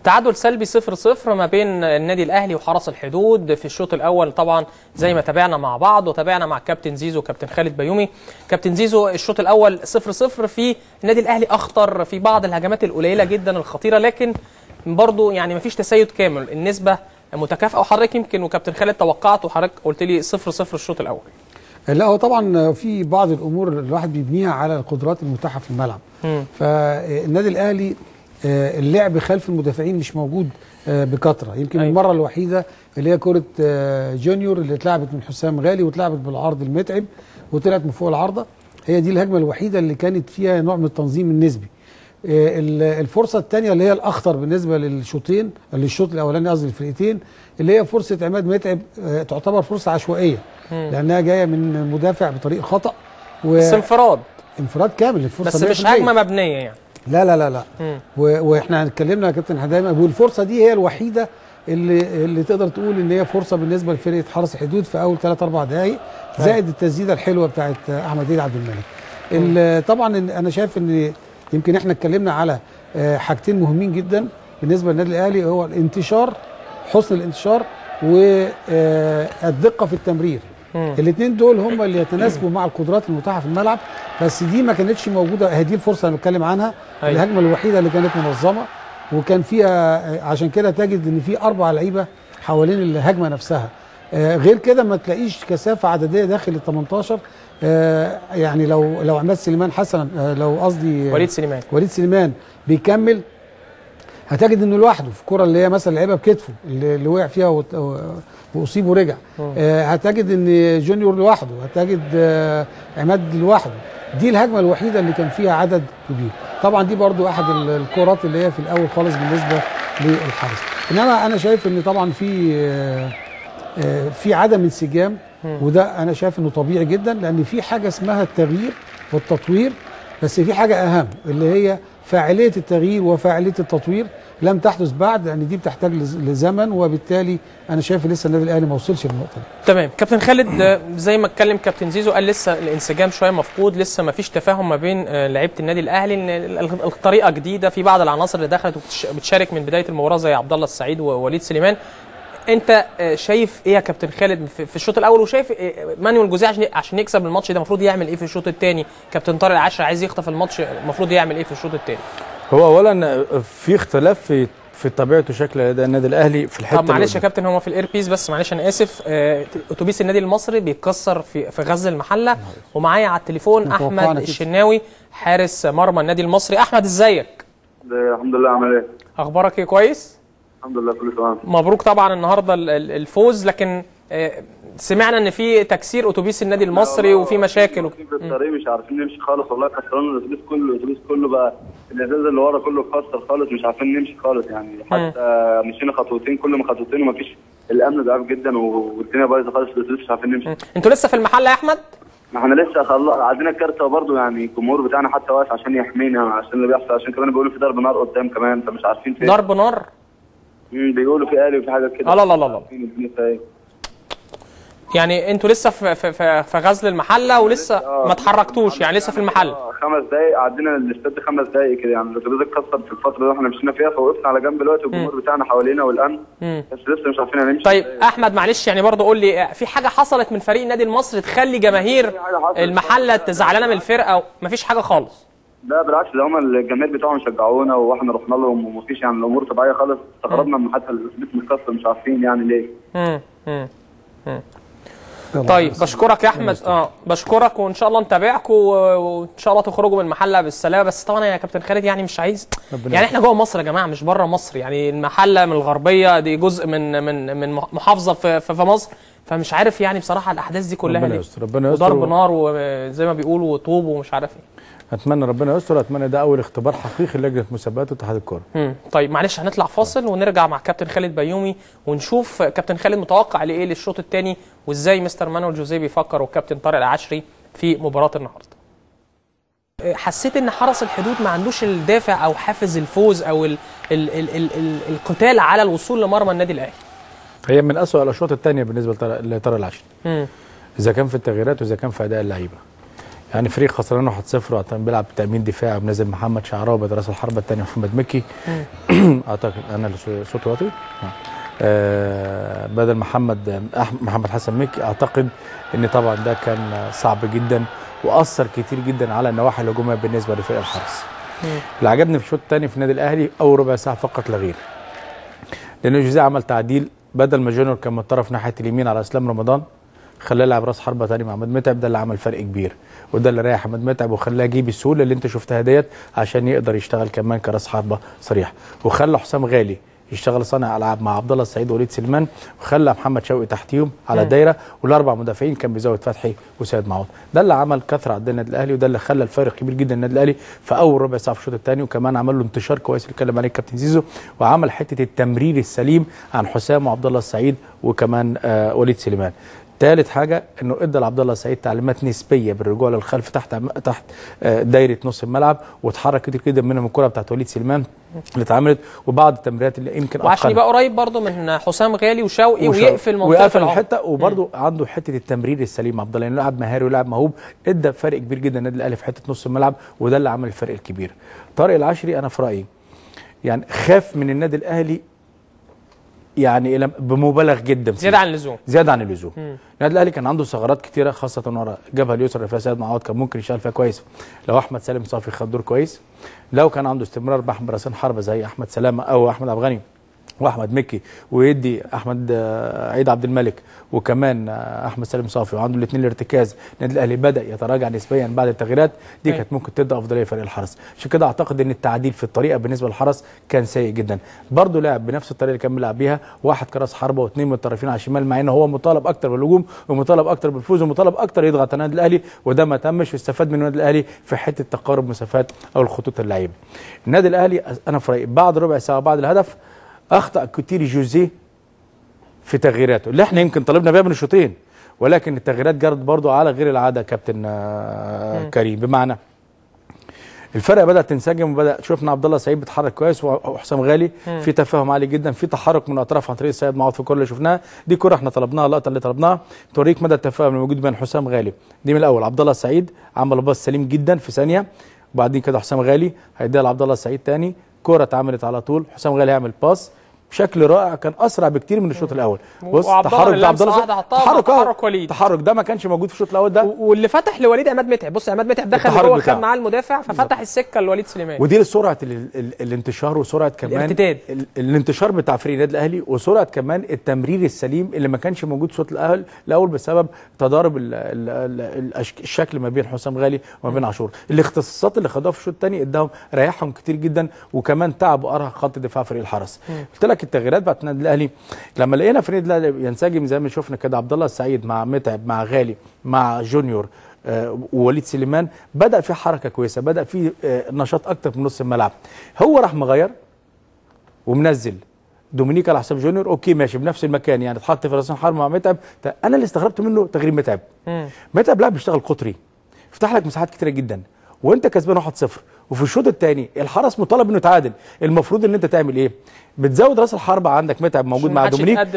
تعادل سلبي 0-0 ما بين النادي الاهلي وحرس الحدود في الشوط الاول، طبعا زي ما تابعنا مع بعض وتابعنا مع كابتن زيزو وكابتن خالد بيومي. كابتن زيزو الشوط الاول 0-0 في النادي الاهلي اخطر في بعض الهجمات القليله جدا الخطيره، لكن برضه يعني ما فيش تسيد كامل، النسبه متكافئه. وحضرتك يمكن وكابتن خالد توقعت وحضرتك قلت لي 0-0 الشوط الاول. لا هو طبعا في بعض الامور الواحد بيبنيها على القدرات المتاحه في الملعب. فالنادي الاهلي اللعب خلف المدافعين مش موجود بكثره، يمكن المره الوحيده اللي هي كره جونيور اللي اتلعبت من حسام غالي واتلعبت بالعرض المتعب وطلعت من فوق العارضه، هي دي الهجمه الوحيده اللي كانت فيها نوع من التنظيم النسبي. الفرصه الثانيه اللي هي الاخطر بالنسبه للشوطين، للشوط الاولاني قصدي الفرقتين، اللي هي فرصه عماد متعب، تعتبر فرصه عشوائيه لانها جايه من مدافع بطريق خطا بس انفراد كامل الفرصه، بس مش هجمه مبنيه يعني. لا لا لا لا. واحنا اتكلمنا يا كابتن حدايما، والفرصه دي هي الوحيده اللي تقدر تقول ان هي فرصه بالنسبه لفرقه حرس الحدود في اول 3-4 دقائق، زائد التسديده الحلوه بتاعت احمد عيد عبد الملك. طبعا انا شايف ان يمكن احنا اتكلمنا على حاجتين مهمين جدا بالنسبه للنادي الاهلي، هو الانتشار، حسن الانتشار والدقه في التمرير. الاثنين دول هم اللي يتناسبوا مع القدرات المتاحه في الملعب، بس دي ما كانتش موجوده. هذه الفرصه اللي بنتكلم عنها الهجمه الوحيده اللي كانت منظمه، وكان فيها عشان كده تجد ان في 4 لعيبه حوالين الهجمه نفسها. غير كده ما تلاقيش كثافه عدديه داخل ال 18. يعني لو عماد سليمان حسنا، لو قصدي وليد سليمان بيكمل، هتجد انه لوحده في الكره اللي هي مثلا لعبها بكتفه اللي وقع فيها واصيب ورجع. هتجد ان جونيور لوحده، هتجد عماد لوحده. دي الهجمه الوحيده اللي كان فيها عدد كبير. طبعا دي برضو احد الكرات اللي هي في الاول خالص بالنسبه للحارس. انما انا شايف ان طبعا في عدم انسجام، وده انا شايف انه طبيعي جدا، لان في حاجه اسمها التغيير والتطوير، بس في حاجه اهم اللي هي فاعليه التغيير وفاعليه التطوير لم تحدث بعد، لان دي بتحتاج لزمن، وبالتالي انا شايف لسه النادي الاهلي ما وصلش للنقطه دي. تمام. كابتن خالد، زي ما اتكلم كابتن زيزو قال لسه الانسجام شويه مفقود، لسه ما فيش تفاهم ما بين لعيبه النادي الاهلي، ان الطريقه جديده، في بعض العناصر اللي دخلت وبتشارك من بدايه المباراه زي عبد الله السعيد ووليد سليمان. انت شايف ايه يا كابتن خالد في الشوط الاول، وشايف مانويل جوزيه عشان يكسب الماتش ده المفروض يعمل ايه في الشوط الثاني؟ كابتن طارق العشري عايز يخطف الماتش، المفروض يعمل ايه في الشوط الثاني؟ هو اولا في اختلاف في طبيعه وشكل اداء النادي الاهلي في الحته. طب معلش يا كابتن، هو في الايربيس بس معلش انا اسف، اتوبيس النادي المصري بيتكسر في غزل المحله، ومعايا على التليفون احمد الشناوي حارس مرمى النادي المصري. احمد ازيك؟ الحمد لله. عامل ايه؟ اخبارك ايه؟ كويس؟ الحمد لله كله تمام. مبروك طبعا النهارده الفوز، لكن سمعنا ان في تكسير اتوبيس النادي المصري وفي مشاكل في الطريق، مش عارفين نمشي خالص والله، كسرنا الاتوبيس كله بقى، الازاز اللي ورا كله اتكسر خالص، مش عارفين نمشي خالص يعني. حتى مشينا خطوتين، كل ما خطوتين ومفيش، الامن ضعيف جدا والدنيا بايظه خالص، الاتوبيس مش عارفين نمشي. انتوا لسه في المحله يا احمد؟ ما احنا لسه عندنا الكارته برضه، يعني الجمهور بتاعنا حتى واقف عشان يحمينا عشان اللي بيحصل، عشان كمان بيقولوا في ضرب نار قدام كمان، فمش عارفين فين. ضرب نار؟ بيقولوا في آلي وفي حاجات كده. لا لا لا لا. يعني انتوا لسه في غزل المحله ولسه ما اتحركتوش، يعني لسه في المحله. 5 دقايق عدينا الاستاد، 5 دقايق كده يعني، الاتوبيس اتكسر في الفتره اللي احنا مشينا فيها، فوقفنا على جنب دلوقتي والجمهور بتاعنا حوالينا والامن، بس لسه مش عارفين هنمشي. طيب احمد معلش، يعني برضه قول لي، في حاجه حصلت من فريق النادي المصري تخلي جماهير المحله زعلانه من الفرقه؟ مفيش حاجه خالص؟ لا بالعكس، ده هم الجماهير بتاعهم شجعونا واحنا رحنا لهم ومفيش، يعني الامور طبيعيه خالص. استغربنا من حتى الاتوبيس متكسر، مش عارفين يعني ليه. طيب بشكرك يا احمد، بشكرك، وان شاء الله نتابعكم وان شاء الله تخرجوا من المحله بالسلامه. بس طبعا يا كابتن خالد يعني مش عايز، يعني احنا جوه مصر يا جماعه مش بره مصر، يعني المحله من الغربيه دي جزء من محافظه في مصر، فمش عارف يعني بصراحه الاحداث دي كلها ربنا يستر، ربنا يستر، وضرب نار وزي ما بيقولوا وطوب ومش عارف ايه. اتمنى ربنا يستر، اتمنى ده اول اختبار حقيقي لجنه مسابقات اتحاد الكوره. طيب معلش هنطلع فاصل ونرجع مع كابتن خالد بيومي ونشوف كابتن خالد متوقع لايه للشوط الثاني، وازاي مستر مانويل جوزيه بيفكر والكابتن طارق العشري في مباراه النهارده. حسيت ان حرس الحدود ما عندوش الدافع او حافز الفوز او القتال على الوصول لمرمى النادي الاهلي. هي من اسوء الاشواط الثانيه بالنسبه لطارق العشري، اذا كان في التغييرات واذا كان في اداء اللعيبه. يعني فريق خسران 1-0 وكان بيلعب تامين دفاعي ومنزل محمد شعراوي بدل راس الحربه الثاني محمد مكي. اعتقد انا اللي صوتي واطي. بدل محمد حسن مكي. اعتقد ان طبعا ده كان صعب جدا واثر كتير جدا على النواحي الهجوميه بالنسبه لفريق الحرس. اللي عجبني في الشوط الثاني في النادي الاهلي اول ربع ساعه فقط لا غير، لان جوزيه عمل تعديل. بدل ما جونيور كان متطرف ناحيه اليمين على اسلام رمضان، خلاه يلعب راس حربه ثاني مع عماد متعب. ده اللي عمل فرق كبير، وده اللي ريح عماد متعب وخلاه يجيب السهوله اللي انت شفتها ديت عشان يقدر يشتغل كمان كراس حربه صريح. وخلى حسام غالي يشتغل صانع العاب مع عبد الله السعيد ووليد سليمان، وخلى محمد شوقي تحتيهم على الدايره، والاربع مدافعين كان بيزود فتحي وسيد معوض. ده اللي عمل كثره عند النادي الاهلي، وده اللي خلى الفارق كبير جدا النادي الاهلي في اول ربع ساعه في الشوط الثاني. وكمان عمل له انتشار كويس اللي اتكلم عليه الكابتن زيزو، وعمل حته التمرير السليم عن حسام وعبد الله السعيد وكمان وليد سليمان. ثالث حاجه انه ادى لعبد الله السعيد تعليمات نسبيه بالرجوع للخلف تحت دايره نص الملعب، واتحرك كتير جدا منهم الكره بتاعت وليد سليمان اللي اتعملت، وبعض التمريرات اللي يمكن وعشان يبقى قريب برضه من حسام غالي وشوقي ويقفل منطقه الحته. وبرضه عنده حته التمرير السليم عبد الله، لانه لاعب مهاري ولاعب موهوب، ادى فرق كبير جدا النادي الاهلي في حته نص الملعب، وده اللي عمل الفرق الكبير. طارق العشري انا في رايي يعني خاف من النادي الاهلي يعني بمبالغ جدا، زياده عن اللزوم. النادي الاهلي كان عنده ثغرات كتيره، خاصه ورا الجبهه اليسرى اللي فيها سيد معوض كان ممكن يشتغل فيها كويس لو احمد سالم صافي خد دور كويس، لو كان عنده استمرار باحمد راسين حربه زي احمد سلامه او احمد عبد الغني واحمد مكي، ويدي احمد عيد عبد الملك وكمان احمد سالم صافي، وعنده الاثنين الارتكاز. النادي الاهلي بدا يتراجع نسبيا بعد التغييرات دي، كانت ممكن تدي افضليه لفريق الحرس. عشان كده اعتقد ان التعديل في الطريقه بالنسبه للحرس كان سيء جدا. برضه لعب بنفس الطريقه اللي كان بيلعب بيها، واحد كراس حربه واثنين من الطرفين على الشمال، مع ان هو مطالب اكتر بالهجوم ومطالب اكتر بالفوز ومطالب اكتر يضغط على النادي الاهلي، وده ما تمش، واستفاد من النادي الاهلي في حته تقارب مسافات او الخطوط اللعيبه. النادي الاهلي انا في رايي بعد ربع ساعه بعد الهدف اخطا كتير جوزيه في تغييراته اللي احنا يمكن طالبنا بيها من الشوطين، ولكن التغييرات جرت برضو على غير العاده كابتن كريم. بمعنى الفرقه بدات تنسجم، وبدا شفنا عبد الله السعيد بيتحرك كويس وحسام غالي في تفاهم عالي جدا، في تحرك من الاطراف عن طريق سيد معوض في الكره اللي شفناها دي، كره احنا طلبناها، اللقطه اللي طلبناها توريك مدى التفاهم الموجود بين حسام غالي دي. من الاول عبد الله السعيد عمل باص سليم جدا في ثانيه، وبعدين كده حسام غالي هيديها لعبد الله السعيد تاني، كره اتعملت على طول، حسام غالي هيعمل باص بشكل رائع، كان اسرع بكتير من الشوط الاول. بص تحرك ده عبد الله، تحرك وليد، التحرك ده ما كانش موجود في الشوط الاول ده، واللي فتح لوليد عماد متعب. بص عماد متعب دخل جوه خد معاه المدافع ففتح السكه لوليد سليمان، ودي سرعه الانتشار وسرعه كمان الارتداد الانتشار بتاع فريق النادي الاهلي، وسرعه كمان التمرير السليم اللي ما كانش موجود في الشوط الاول بسبب تضارب الشكل ما بين حسام غالي وما بين عاشور. الاختصاصات اللي خدوها في الشوط الثاني اداهم ريحهم كتير جدا، وكمان تعب وارهق خط دفاع فريق الحرس. قلت لك التغييرات بتاعت النادي الاهلي لما لقينا فريق الاهلي ينسجم زي ما شفنا كده، عبد الله السعيد مع متعب مع غالي مع جونيور ووليد سليمان، بدا في حركه كويسه، بدا في نشاط اكتر من نص الملعب. هو راح مغير ومنزل دومينيك على حساب جونيور، اوكي ماشي بنفس المكان، يعني اتحط في راسين حرب مع متعب. انا اللي استغربت منه تغيير متعب. متعب لاعب بيشتغل قطري، فتح لك مساحات كتيره جدا وانت كسبان 1-0، وفي الشوط الثاني الحرس مطالب انه يتعادل. المفروض ان انت تعمل ايه؟ بتزود راس الحربه، عندك متعب موجود مع دومينيك،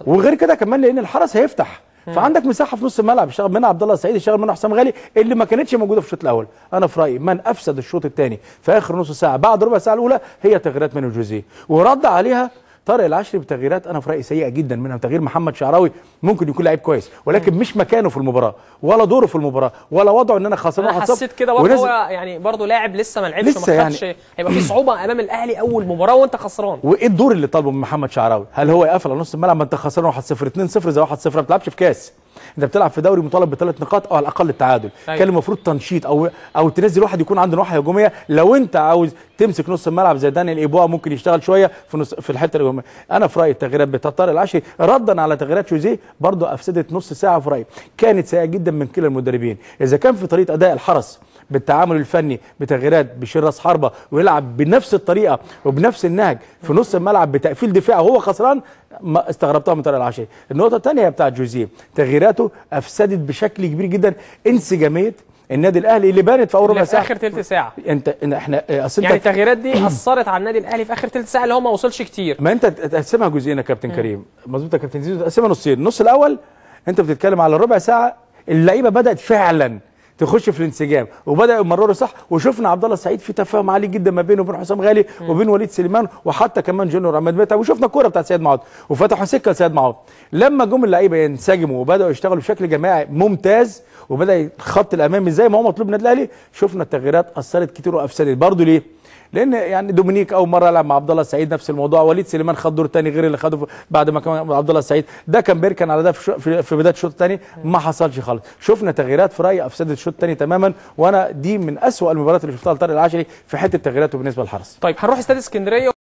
وغير كده كمان لان الحرس هيفتح، فعندك مساحه في نص الملعب يشتغل منها عبد الله السعيد، يشتغل منها حسام غالي اللي ما كانتش موجوده في الشوط الاول. انا في رايي من افسد الشوط الثاني في اخر نص ساعه بعد ربع ساعه الاولى هي تغييرات من جوزيه، ورد عليها طارق العشري بتغييرات انا في رايي سيئه جدا، منها تغيير محمد شعراوي، ممكن يكون لعيب كويس ولكن مش مكانه في المباراه ولا دوره في المباراه ولا وضعه ان انا خسران 1-0. انا حسيت كده برضه هو يعني برضه لاعب لسه ما لعبش وما خدش، هيبقى في صعوبه امام الاهلي اول مباراه وانت خسران. وايه الدور اللي طالبه من محمد شعراوي؟ هل هو يقفل على نص الملعب ما انت خسران 1-0 2-0 زي 1-0؟ ما بتلعبش في كاس، انت بتلعب في دوري مطالب ب3 نقاط او على الاقل التعادل. كان المفروض تنشيط او تنزل واحد يكون عنده نواحي هجوميه، لو انت عاوز تمسك نص الملعب زي دانيال ايبوع ممكن يشتغل شويه في الحته الهجوميه. انا في رايي التغييرات بتاع طارق العشري ردا على تغييرات جوزيه برضه افسدت نص ساعه، في رايي كانت سيئه جدا من كلا المدربين. اذا كان في طريقه اداء الحرس بالتعامل الفني بتغييرات بيشيل راس حربه ويلعب بنفس الطريقه وبنفس النهج في نص الملعب بتقفيل دفاع وهو خسران، ما استغربتها من طارق العشري. النقطه الثانيه بتاعت جوزيه، تغييراته افسدت بشكل كبير جدا انسجاميه النادي الاهلي اللي بانت في اول ربع ساعه، في اخر ثلث ساعه. احنا يعني التغييرات دي اثرت على النادي الاهلي في اخر ثلث ساعه اللي هو ما وصلش كتير. ما انت تقسمها جزئين يا كابتن كريم، مظبوط يا كابتن زيزو، تقسمها نصين. النص الاول انت بتتكلم على ربع ساعه اللعيبه بدات فعلا تخش في الانسجام وبدا يمرروا صح. وشفنا عبد الله السعيد في تفاهم عالي جدا ما بينه وبين حسام غالي وبين وليد سليمان وحتى كمان جونيور عماد متعب. وشفنا الكوره بتاعت سيد معوض وفتحوا سكه لسيد معوض. لما جم اللعيبه ينسجموا وبداوا يشتغلوا بشكل جماعي ممتاز وبدا الخط الامامي زي ما هو مطلوب من النادي الاهلي، شفنا التغييرات اثرت كتير وافسدت برضه. ليه؟ لان يعني دومينيك اول مره يلعب مع عبد الله السعيد نفس الموضوع، وليد سليمان خد دور ثاني غير اللي خده بعد ما كان عبد الله السعيد، ده كان بيركن على ده في بدايه الشوط الثاني، ما حصلش خالص. شفنا تغييرات في رايي افسدت الشوط الثاني تماما، وانا دي من اسوء المباريات اللي شفتها لطارق العشري في حته تغييراته بالنسبه للحرس. طيب هنروح استاد اسكندريه.